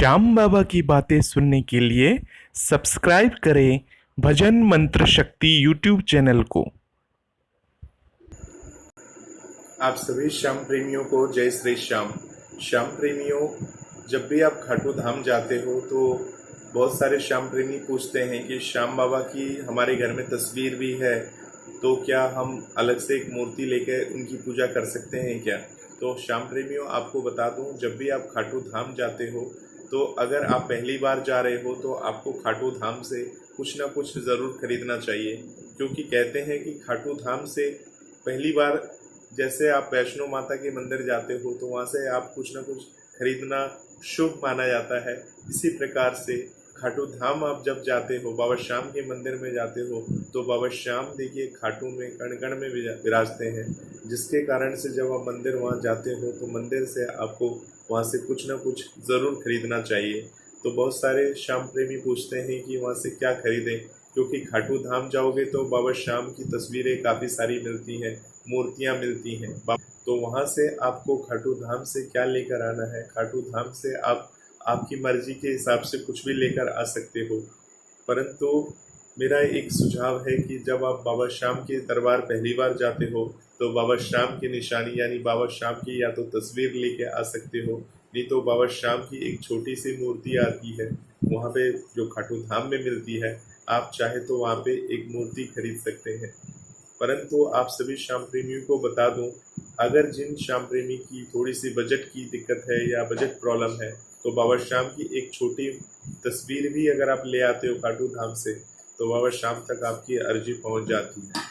श्याम बाबा की बातें सुनने के लिए सब्सक्राइब करें भजन मंत्र शक्ति यूट्यूब चैनल को। आप सभी श्याम प्रेमियों को जय श्री श्याम। श्याम प्रेमियों, जब भी आप खाटू धाम जाते हो तो बहुत सारे श्याम प्रेमी पूछते हैं कि श्याम बाबा की हमारे घर में तस्वीर भी है, तो क्या हम अलग से एक मूर्ति लेकर उनकी पूजा कर सकते हैं क्या। तो श्याम प्रेमियों, आपको बता दूं, जब भी आप खाटू धाम जाते हो तो अगर आप पहली बार जा रहे हो तो आपको खाटू धाम से कुछ ना कुछ ज़रूर खरीदना चाहिए, क्योंकि कहते हैं कि खाटू धाम से पहली बार जैसे आप वैष्णो माता के मंदिर जाते हो तो वहाँ से आप कुछ ना कुछ खरीदना शुभ माना जाता है। इसी प्रकार से खाटू धाम आप जब जाते हो, बाबा श्याम के मंदिर में जाते हो, तो बाबा श्याम देखिए खाटू में कण कण में विराजते हैं, जिसके कारण से जब आप मंदिर वहाँ जाते हो तो मंदिर से आपको वहाँ से कुछ ना कुछ ज़रूर खरीदना चाहिए। तो बहुत सारे श्याम प्रेमी पूछते हैं कि वहाँ से क्या खरीदें, क्योंकि खाटू धाम जाओगे तो बाबा श्याम की तस्वीरें काफ़ी सारी मिलती हैं, मूर्तियाँ मिलती हैं। तो वहाँ से आपको खाटू धाम से क्या लेकर आना है, खाटू धाम से आप आपकी मर्जी के हिसाब से कुछ भी लेकर आ सकते हो। परंतु मेरा एक सुझाव है कि जब आप बाबा श्याम के दरबार पहली बार जाते हो तो बाबा श्याम की निशानी यानी बाबा श्याम की या तो तस्वीर लेके आ सकते हो, नहीं तो बाबा श्याम की एक छोटी सी मूर्ति आती है वहाँ पे जो खाटू धाम में मिलती है, आप चाहे तो वहाँ पे एक मूर्ति खरीद सकते हैं। परंतु आप सभी श्याम प्रेमियों को बता दूं, अगर जिन श्याम प्रेमी की थोड़ी सी बजट की दिक्कत है या बजट प्रॉब्लम है, तो बाबा श्याम की एक छोटी तस्वीर भी अगर आप ले आते हो खाटू धाम से तो बाबा श्याम तक आपकी अर्जी पहुंच जाती है।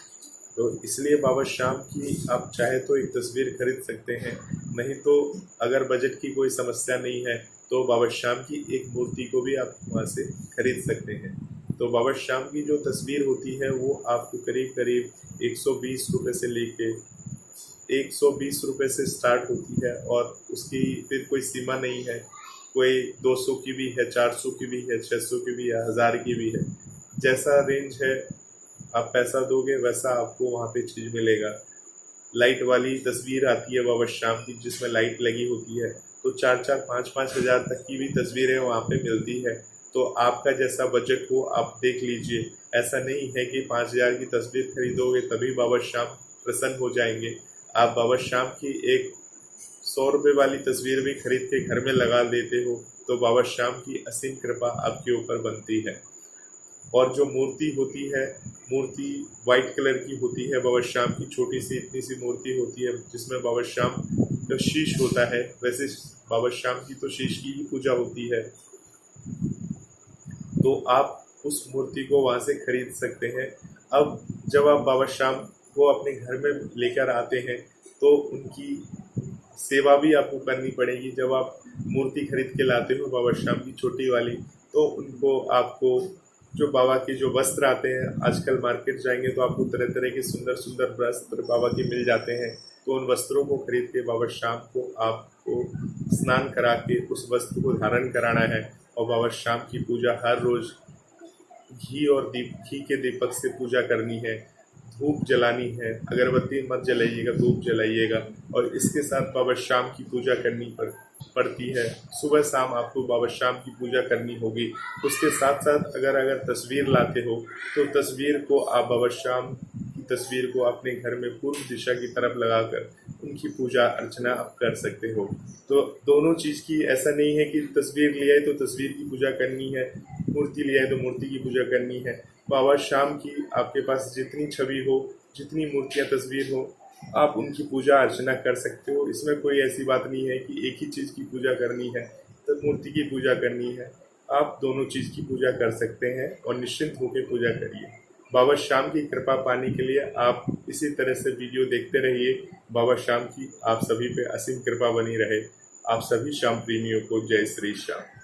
तो इसलिए बाबा श्याम की आप चाहे तो एक तस्वीर खरीद सकते हैं, नहीं तो अगर बजट की कोई समस्या नहीं है तो बाबा श्याम की एक मूर्ति को भी आप वहाँ से खरीद सकते हैं। तो बाबा श्याम की जो तस्वीर होती है वो आपको करीब करीब 120 रुपये से लेके 120 रुपये से स्टार्ट होती है, और उसकी फिर कोई सीमा नहीं है। कोई 200 की भी है, 400 की भी है, 600 की भी है, 1000 की भी है। जैसा रेंज है आप पैसा दोगे वैसा आपको वहाँ पे चीज़ मिलेगा। लाइट वाली तस्वीर आती है बाबा श्याम की जिसमें लाइट लगी होती है, तो 4-4, 5-5 हज़ार तक की भी तस्वीरें वहाँ पे मिलती है। तो आपका जैसा बजट हो आप देख लीजिए। ऐसा नहीं है कि 5000 की तस्वीर खरीदोगे तभी बाबा श्याम प्रसन्न हो जाएंगे। आप बाबा श्याम की एक 100 रुपये वाली तस्वीर भी खरीद के घर में लगा देते हो तो बाबा श्याम की असीम कृपा आपके ऊपर बनती है। और जो मूर्ति होती है, मूर्ति वाइट कलर की होती है बाबा श्याम की, छोटी सी इतनी सी मूर्ति होती है जिसमें बाबा श्याम का शीश होता है। वैसे बाबा श्याम की तो शीश की ही पूजा होती है, तो आप उस मूर्ति को वहाँ से खरीद सकते हैं। अब जब आप बाबा श्याम को अपने घर में लेकर आते हैं तो उनकी सेवा भी आपको करनी पड़ेगी। जब आप मूर्ति खरीद के लाते हो बाबा श्याम की छोटी वाली, तो उनको आपको जो बाबा के जो वस्त्र आते हैं, आजकल मार्केट जाएंगे तो आपको तरह तरह के सुंदर सुंदर वस्त्र बाबा के मिल जाते हैं, तो उन वस्त्रों को खरीद के बाबा श्याम को आपको स्नान करा के उस वस्त्र को धारण कराना है। और बाबा श्याम की पूजा हर रोज़ घी के दीपक से पूजा करनी है, धूप जलानी है, अगरबत्ती मत जलाइएगा, धूप जलाइएगा। और इसके साथ बाबा श्याम की पूजा करनी पड़ती है। सुबह शाम आपको बाबा श्याम की पूजा करनी होगी। उसके साथ साथ अगर तस्वीर लाते हो तो तस्वीर को आप बाबा श्याम की तस्वीर को अपने घर में पूर्व दिशा की तरफ लगाकर उनकी पूजा अर्चना आप कर सकते हो। तो दोनों चीज़ की ऐसा नहीं है कि तस्वीर लिया है तो तस्वीर की पूजा करनी है, मूर्ति लिया है तो मूर्ति की पूजा करनी है। बाबा श्याम की आपके पास जितनी छवि हो, जितनी मूर्तियाँ तस्वीर हो, आप उनकी पूजा अर्चना कर सकते हो। इसमें कोई ऐसी बात नहीं है कि एक ही चीज़ की पूजा करनी है तो मूर्ति की पूजा करनी है। आप दोनों चीज़ की पूजा कर सकते हैं और निश्चिंत होकर पूजा करिए। बाबा श्याम की कृपा पाने के लिए आप इसी तरह से वीडियो देखते रहिए। बाबा श्याम की आप सभी पे असीम कृपा बनी रहे। आप सभी श्याम प्रेमियों को जय श्री श्याम।